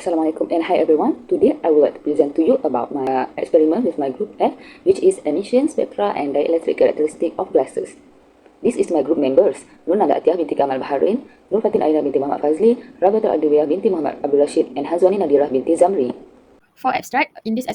Assalamualaikum and hi everyone. Today I would like to present to you about my experiment with my group F, which is emission spectra and dielectric characteristic of glasses. This is my group members: Nur Nada Atiyah binti Kamal Baharin, Nur Fatin Aina binti Muhammad Fazli, Rabiatul Adwiyah binti Muhammad Abdul Rashid, and Hazwani Nadirah binti Zamri. For abstract, in this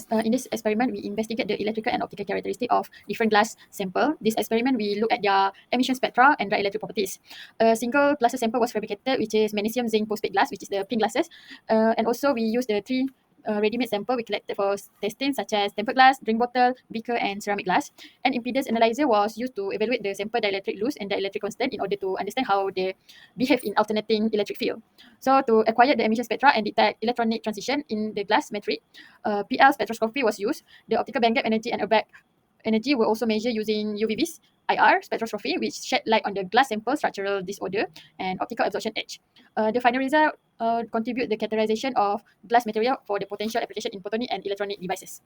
experiment, we investigate the electrical and optical characteristic of different glass sample. This experiment, we look at their emission spectra and dielectric properties. A single glasses sample was fabricated, which is magnesium zinc postpaid glass, which is the pink glasses. And also, we use the three ready-made sample we collected for testing, such as tempered glass, drink bottle, beaker, and ceramic glass. An impedance analyzer was used to evaluate the sample dielectric loss and dielectric constant in order to understand how they behave in alternating electric field. So to acquire the emission spectra and detect electronic transition in the glass matrix, PL spectroscopy was used. The optical bandgap energy and Urbach energy were also measured using UV-Vis IR spectroscopy, which shed light on the glass sample structural disorder and optical absorption edge. The final result contribute the characterization of glass material for the potential application in photonic and electronic devices.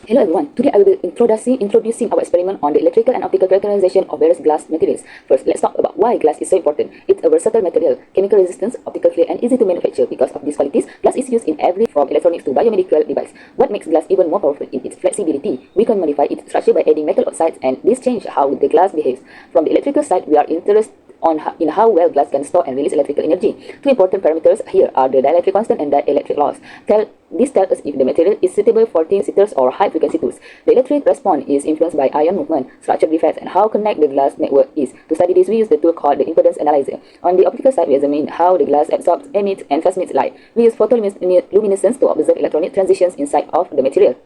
Hello everyone. Today I will be introducing our experiment on the electrical and optical characterization of various glass materials. First, let's talk about why glass is so important. It's a versatile material, chemical resistance, optical clear, and easy to manufacture. Because of these qualities, glass is used in every from electronics to biomedical device. What makes glass even more powerful is its flexibility. We can modify its structure by adding metal oxides, and this changes how the glass behaves. From the electrical side, we are interested in how well glass can store and release electrical energy. Two important parameters here are the dielectric constant and dielectric loss. This tells us if the material is suitable for thin resistors or high frequency tools. The electric response is influenced by ion movement, structure defects, and how connect the glass network is. To study this, we use the tool called the impedance analyzer. On the optical side, we examine how the glass absorbs, emits, and transmits light. We use photoluminescence to observe electronic transitions inside of the material.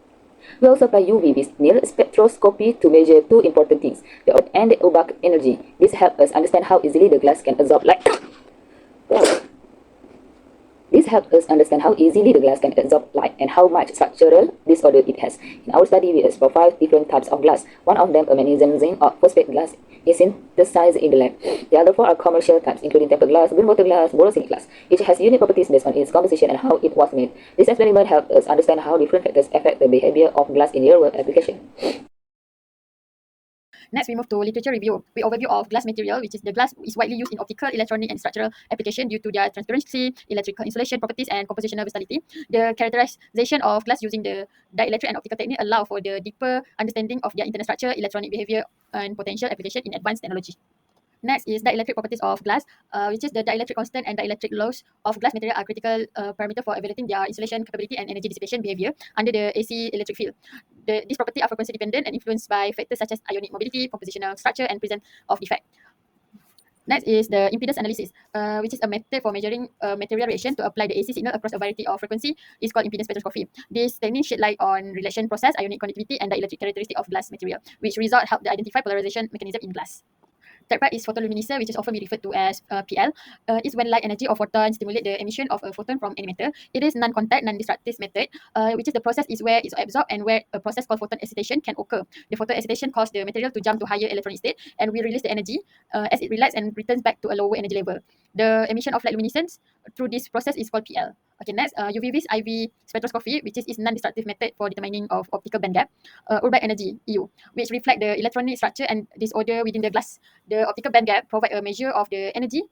We also apply UV near spectroscopy to measure two important things, the and the Urbach energy. This helps us understand how easily the glass can absorb light. This helps us understand how easily the glass can absorb light and how much structural disorder it has. In our study, we explore 5 different types of glass. One of them, a magnesium zinc or phosphate glass, is synthesized in the lab. The other 4 are commercial types, including tempered glass, green bottle glass, borosilicate glass. Each has unique properties based on its composition and how it was made. This experiment helps us understand how different factors affect the behavior of glass in real-world application. Next, we move to literature review. We overview of glass material, which is the glass is widely used in optical, electronic, and structural application due to their transparency, electrical insulation properties, and compositional versatility. The characterization of glass using the dielectric and optical technique allow for the deeper understanding of their internal structure, electronic behavior, and potential application in advanced technology. Next is dielectric properties of glass, which is the dielectric constant and dielectric loss of glass material are critical parameter for evaluating their insulation capability and energy dissipation behavior under the AC electric field. These properties are frequency dependent and influenced by factors such as ionic mobility, compositional structure, and presence of defect. Next is the impedance analysis, which is a method for measuring material reaction to apply the AC signal across a variety of frequency. Is called impedance spectroscopy. This technique shed light on reaction process, ionic conductivity, and dielectric characteristic of glass material, which result help to identify polarization mechanism in glass. Third part is photoluminescence, which is often referred to as PL. Is when light energy or photon stimulate the emission of a photon from any matter. It is non-contact, non-destructive method, which is the process is where it's absorbed and where a process called photon excitation can occur. The photon excitation causes the material to jump to higher electronic state, and we release the energy as it relaxes and returns back to a lower energy level. The emission of light luminescence through this process is called PL. Okay, next, UV-Vis IV spectroscopy, which is non-destructive method for determining of optical bandgap. Urbach energy, EU, which reflect the electronic structure and disorder within the glass. The optical bandgap provide a measure of the energy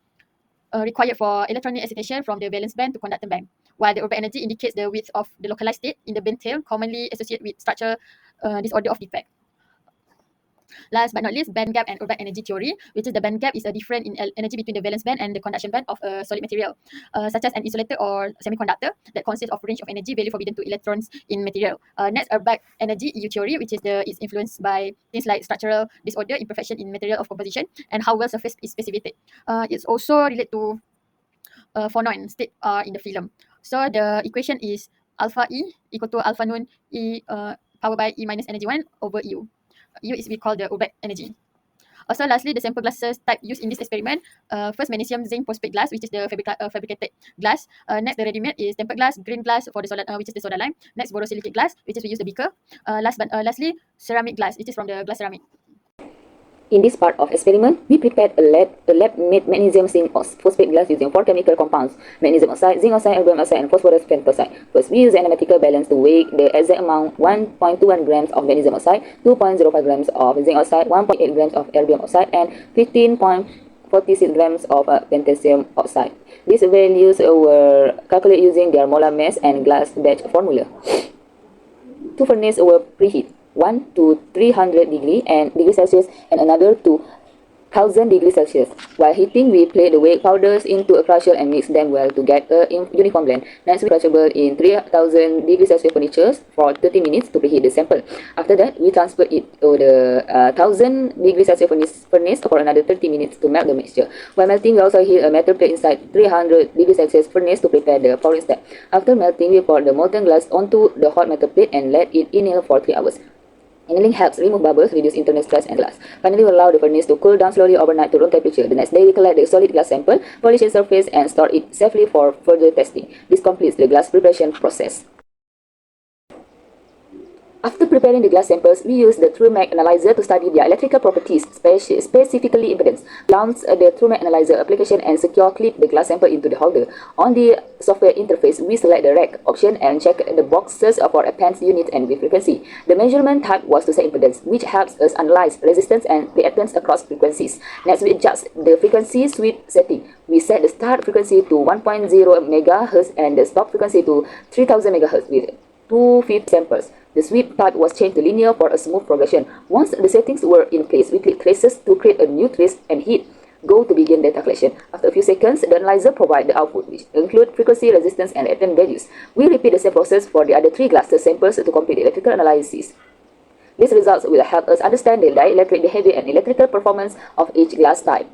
required for electronic excitation from the valence band to conductor band, while the Urbach energy indicates the width of the localized state in the band tail, commonly associated with structure disorder of defect. Last but not least, band gap and Urbach energy theory, which is the band gap is a difference in energy between the valence band and the conduction band of a solid material, such as an insulator or semiconductor that consists of range of energy value forbidden to electrons in material. Next, Urbach energy EU theory, which is is influenced by things like structural disorder, imperfection in material of composition, and how well surface is specified. It's also related to phonon state in the film. So the equation is alpha E equal to alpha nun E powered by E minus energy 1 over U. U is we call the Urbach energy. Also, lastly, the sample glasses type used in this experiment. First, magnesium zinc phosphate glass, which is the fabricated glass. Next, the ready-made is tempered glass, green glass for the solid, which is the soda lime. Next, borosilicate glass, which is we use the beaker. Lastly, ceramic glass, which is from the glass ceramic. In this part of experiment, we prepared a lab-made magnesium zinc phosphate glass using 4 chemical compounds: magnesium oxide, zinc oxide, erbium oxide, and phosphorus pentoxide. First, we use an analytical balance to weigh the exact amount: 1.21 grams of magnesium oxide, 2.05 grams of zinc oxide, 1.8 grams of erbium oxide, and 15.5 46 grams of potassium oxide. These values were calculated using their molar mass and glass batch formula. Two furnaces were preheated, one to 300 degrees Celsius and another to 1000 degrees Celsius. While heating, we place the whey powders into a crusher and mix them well to get a uniform blend. Next, we crushable in 3000 degrees Celsius furnaces for 30 minutes to preheat the sample. After that, we transfer it to the 1000 degrees Celsius furnace for another 30 minutes to melt the mixture. While melting, we also heat a metal plate inside 300 degrees Celsius furnace to prepare the pouring step. After melting, we pour the molten glass onto the hot metal plate and let it inhale for 3 hours. Annealing helps remove bubbles, reduce internal stress and glass. Finally, we allow the furnace to cool down slowly overnight to room temperature. The next day, we collect the solid glass sample, polish its surface, and store it safely for further testing. This completes the glass preparation process. After preparing the glass samples, we use the TrueMag analyzer to study their electrical properties, specifically impedance. Launch the TrueMag analyzer application and secure clip the glass sample into the holder. On the software interface, we select the rack option and check the boxes for append unit and wave frequency. The measurement type was to set impedance, which helps us analyze resistance and reactance across frequencies. Next, we adjust the frequency sweep setting. We set the start frequency to 1.0 MHz and the stop frequency to 3000 MHz with 2/5 samples. The sweep type was changed to linear for a smooth progression. Once the settings were in place, we click traces to create a new trace and hit go to begin data collection. After a few seconds, the analyzer provides the output, which include frequency, resistance, and reactance values. We repeat the same process for the other 3 glass samples to complete the electrical analysis. These results will help us understand the dielectric behavior and electrical performance of each glass type.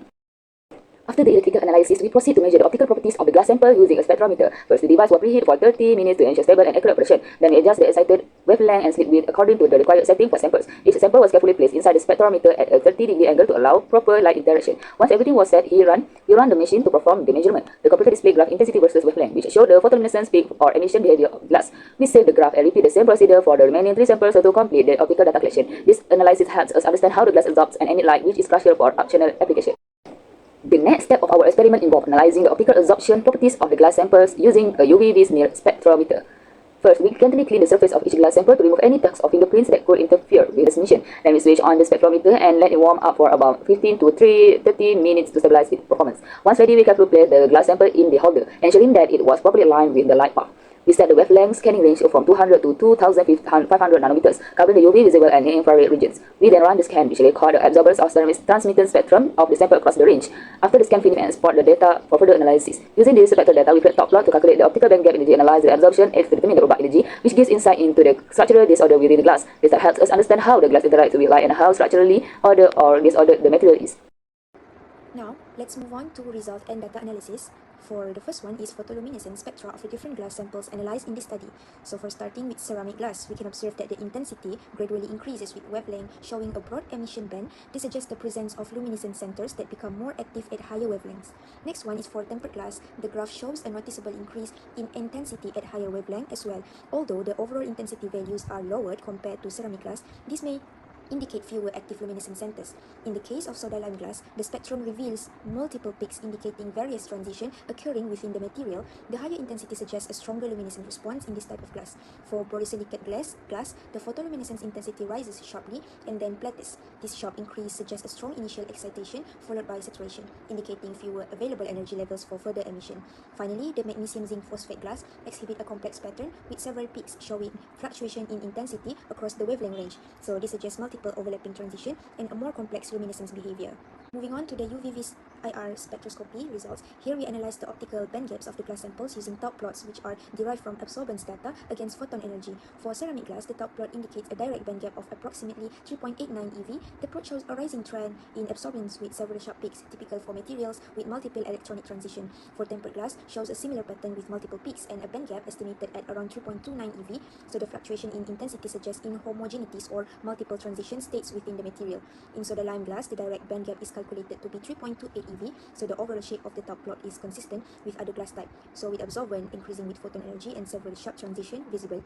After the electrical analysis, we proceed to measure the optical properties of the glass sample using a spectrometer. First, the device was preheated for 30 minutes to ensure stable and accurate operation. Then we adjust the excited wavelength and slit width according to the required setting for samples. Each sample was carefully placed inside the spectrometer at a 30-degree angle to allow proper light interaction. Once everything was set, we run the machine to perform the measurement. The computer displays graph intensity versus wavelength, which show the photoluminescence peak or emission behavior of glass. We save the graph and repeat the same procedure for the remaining 3 samples to complete the optical data collection. This analysis helps us understand how the glass absorbs and emits light, which is crucial for optional application. The next step of our experiment involved analyzing the optical absorption properties of the glass samples using a UV smear spectrometer. First, we gently clean the surface of each glass sample to remove any tugs or fingerprints that could interfere with the transmission. Then we switch on the spectrometer and let it warm up for about 15 to 30 minutes to stabilize its performance. Once ready, we carefully place the glass sample in the holder, ensuring that it was properly aligned with the light path. We set the wavelength scanning range from 200 to 2500 nanometers, covering the UV, visible, and infrared regions. We then run the scan, which record the absorbance or transmittance spectrum of the sample across the range. After the scan finish and export the data for further analysis. Using this spectral data, we create top plot to calculate the optical band gap energy, analyze the absorption, and determine the Rorschach energy, which gives insight into the structural disorder within the glass. This helps us understand how the glass interacts with light and how structurally ordered or disordered the material is. Now, let's move on to result and data analysis. For the first one is photoluminescence spectra of the different glass samples analyzed in this study. So for starting with ceramic glass, we can observe that the intensity gradually increases with wavelength showing a broad emission band. This suggests the presence of luminescent centers that become more active at higher wavelengths. Next one is for tempered glass. The graph shows a noticeable increase in intensity at higher wavelength as well. Although the overall intensity values are lowered compared to ceramic glass, this may indicate fewer active luminescent centers. In the case of soda lime glass, the spectrum reveals multiple peaks indicating various transitions occurring within the material. The higher intensity suggests a stronger luminescent response in this type of glass. For borosilicate glass, the photoluminescence intensity rises sharply and then plateaus. This sharp increase suggests a strong initial excitation followed by saturation, indicating fewer available energy levels for further emission. Finally, the magnesium zinc phosphate glass exhibit a complex pattern with several peaks showing fluctuation in intensity across the wavelength range. So this suggests multiple overlapping transition and a more complex luminescence behavior. Moving on to the UV-Vis IR spectroscopy results, here we analyze the optical band gaps of the glass samples using top plots which are derived from absorbance data against photon energy. For ceramic glass, the top plot indicates a direct band gap of approximately 3.89 eV. The plot shows a rising trend in absorbance with several sharp peaks, typical for materials with multiple electronic transition. For tempered glass, shows a similar pattern with multiple peaks and a band gap estimated at around 3.29 eV, so the fluctuation in intensity suggests inhomogeneities or multiple transition states within the material. In soda lime glass, the direct band gap is calculated to be 3.28 eV, so the overall shape of the top plot is consistent with other glass type, so with absorbance increasing with photon energy and several sharp transition visible.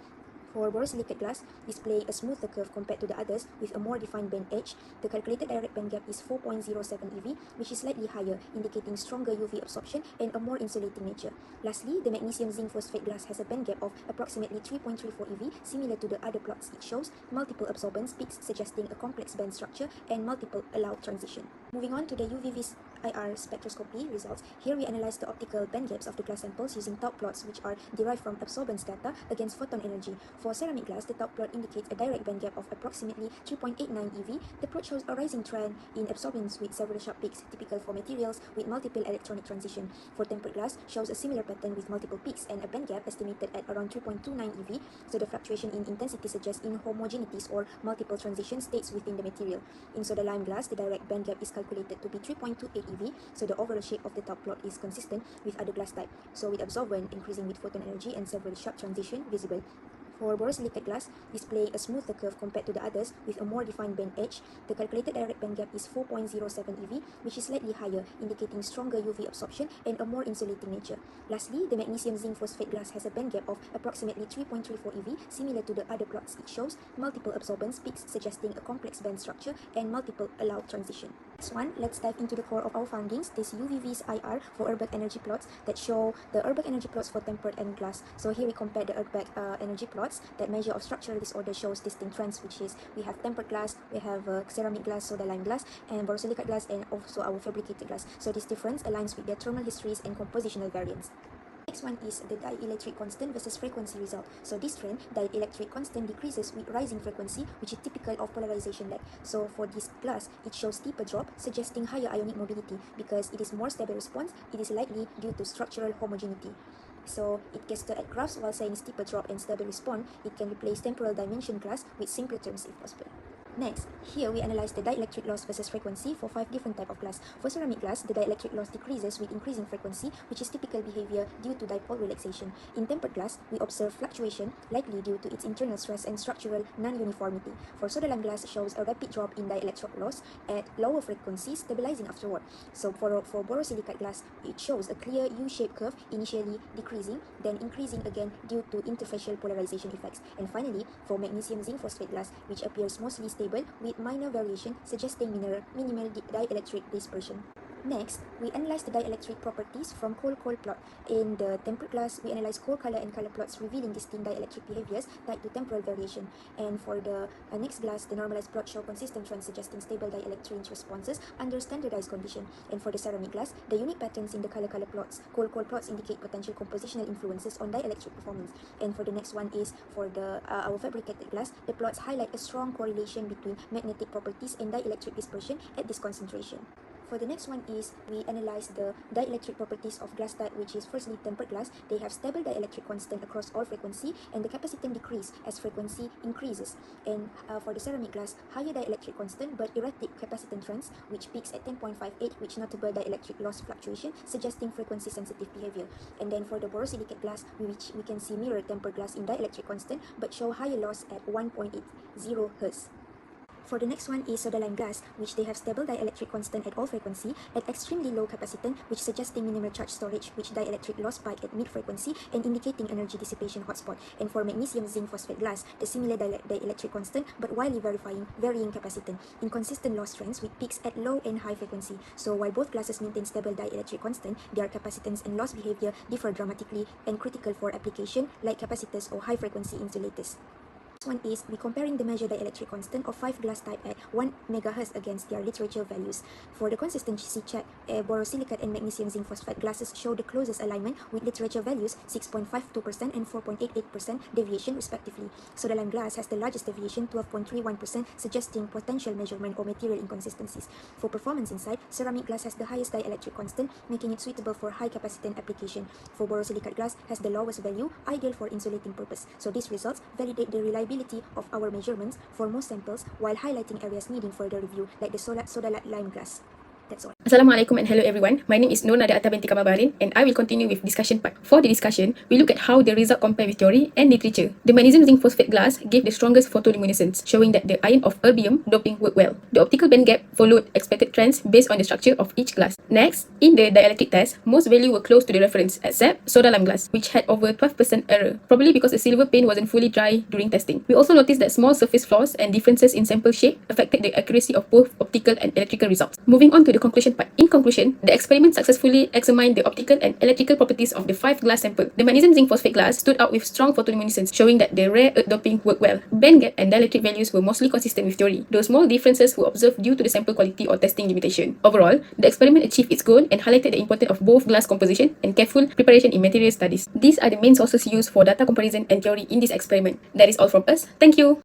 For borosilicate glass, display a smoother curve compared to the others with a more defined band edge. The calculated direct band gap is 4.07 eV, which is slightly higher, indicating stronger UV absorption and a more insulating nature. Lastly, the magnesium zinc phosphate glass has a band gap of approximately 3.34 eV, similar to the other plots. It shows multiple absorbance peaks, suggesting a complex band structure and multiple allowed transition. Moving on to the UV-Vis IR spectroscopy results, here we analyze the optical band gaps of the glass samples using Taub plots which are derived from absorbance data against photon energy. For ceramic glass, the Taub plot indicates a direct band gap of approximately 3.89 eV. The plot shows a rising trend in absorbance with several sharp peaks, typical for materials with multiple electronic transition. For tempered glass, shows a similar pattern with multiple peaks and a band gap estimated at around 3.29 eV, so the fluctuation in intensity suggests inhomogeneities or multiple transition states within the material. In soda lime glass, the direct band gap is calculated to be 3.28 eV, so the overall shape of the Taub plot is consistent with other glass type, so with absorbance increasing with photon energy and several sharp transition visible. For borosilicate glass, display a smoother curve compared to the others with a more defined band edge. The calculated direct band gap is 4.07 eV, which is slightly higher, indicating stronger UV absorption and a more insulating nature. Lastly, the magnesium zinc phosphate glass has a band gap of approximately 3.34 eV, similar to the other plots. It shows multiple absorbance peaks, suggesting a complex band structure and multiple allowed transition. Next one, let's dive into the core of our findings. This UV-Vis IR for Urbach energy plots that show the Urbach energy plots for tempered and glass. So here we compare the Urbach energy plots. That measure of structural disorder shows distinct trends, which is we have tempered glass, we have ceramic glass, soda lime glass, and borosilicate glass, and also our fabricated glass. So this difference aligns with their thermal histories and compositional variants. Next one is the dielectric constant versus frequency result. So this trend, dielectric constant decreases with rising frequency, which is typical of polarization lag. So for this glass, it shows steeper drop, suggesting higher ionic mobility. Because it is more stable response, it is likely due to structural homogeneity. So it gets to at graphs while saying steeper drop and stable response, it can replace temporal dimension glass with simpler terms if possible. Next, here we analyze the dielectric loss versus frequency for 5 different types of glass. For ceramic glass, the dielectric loss decreases with increasing frequency, which is typical behavior due to dipole relaxation. In tempered glass, we observe fluctuation, likely due to its internal stress and structural non-uniformity. For soda lime glass, shows a rapid drop in dielectric loss at lower frequencies, stabilizing afterward. So for borosilicate glass, it shows a clear U-shaped curve, initially decreasing, then increasing again due to interfacial polarization effects. And finally, for magnesium zinc phosphate glass, which appears mostly stable with minor variation, suggesting minimal dielectric dispersion. Next, we analyze the dielectric properties from cold-cold plot. In the tempered glass, we analyze cold color and color plots revealing distinct dielectric behaviors tied to temporal variation. And for the next glass, the normalized plot show consistent trends suggesting stable dielectric responses under standardized condition. And for the ceramic glass, the unique patterns in the color plots, cold-cold plots indicate potential compositional influences on dielectric performance. And for the next one is for the our fabricated glass, the plots highlight a strong correlation between magnetic properties and dielectric dispersion at this concentration. For the next one is we analyze the dielectric properties of glass type, which is firstly tempered glass. They have stable dielectric constant across all frequency, and the capacitance decrease as frequency increases. And for the ceramic glass, higher dielectric constant but erratic capacitance trends, which peaks at 10.58, which notable dielectric loss fluctuation, suggesting frequency sensitive behavior. And then for the borosilicate glass, which we can see mirror tempered glass in dielectric constant but show higher loss at 1.80 Hz. For the next one is soda lime glass, which they have stable dielectric constant at all frequency at extremely low capacitance, which suggesting minimal charge storage, which dielectric loss spike at mid frequency and indicating energy dissipation hotspot. And for magnesium zinc phosphate glass, the similar dielectric constant but widely varying capacitance, inconsistent loss trends with peaks at low and high frequency. So while both glasses maintain stable dielectric constant, their capacitance and loss behavior differ dramatically and critical for application like capacitors or high frequency insulators. One is we comparing the measured dielectric constant of 5 glass type at 1 MHz against their literature values. For the consistency check, borosilicate and magnesium zinc phosphate glasses show the closest alignment with literature values 6.52% and 4.88% deviation respectively. Soda lime glass has the largest deviation 12.31%, suggesting potential measurement or material inconsistencies. For performance insight, ceramic glass has the highest dielectric constant, making it suitable for high capacitance application. For borosilicate glass has the lowest value, ideal for insulating purpose. So these results validate the reliability of our measurements for most samples while highlighting areas needing further review like the soda lime glass. That's all. Assalamualaikum and hello everyone. My name is Nur Nada Atta binti Kamabarin and I will continue with discussion part. For the discussion, we look at how the result compare with theory and literature. The magnesium zinc phosphate glass gave the strongest photoluminescence, showing that the ion of erbium doping worked well. The optical band gap followed expected trends based on the structure of each glass. Next, in the dielectric test, most values were close to the reference except soda lime glass, which had over 12% error, probably because the silver pane wasn't fully dry during testing. We also noticed that small surface flaws and differences in sample shape affected the accuracy of both optical and electrical results. Moving on to the the conclusion part. In conclusion, the experiment successfully examined the optical and electrical properties of the 5 glass sample. The magnesium zinc phosphate glass stood out with strong photoluminescence, showing that the rare earth doping worked well. Band gap and dielectric values were mostly consistent with theory, though small differences were observed due to the sample quality or testing limitation. Overall, the experiment achieved its goal and highlighted the importance of both glass composition and careful preparation in material studies. These are the main sources used for data comparison and theory in this experiment. That is all from us. Thank you.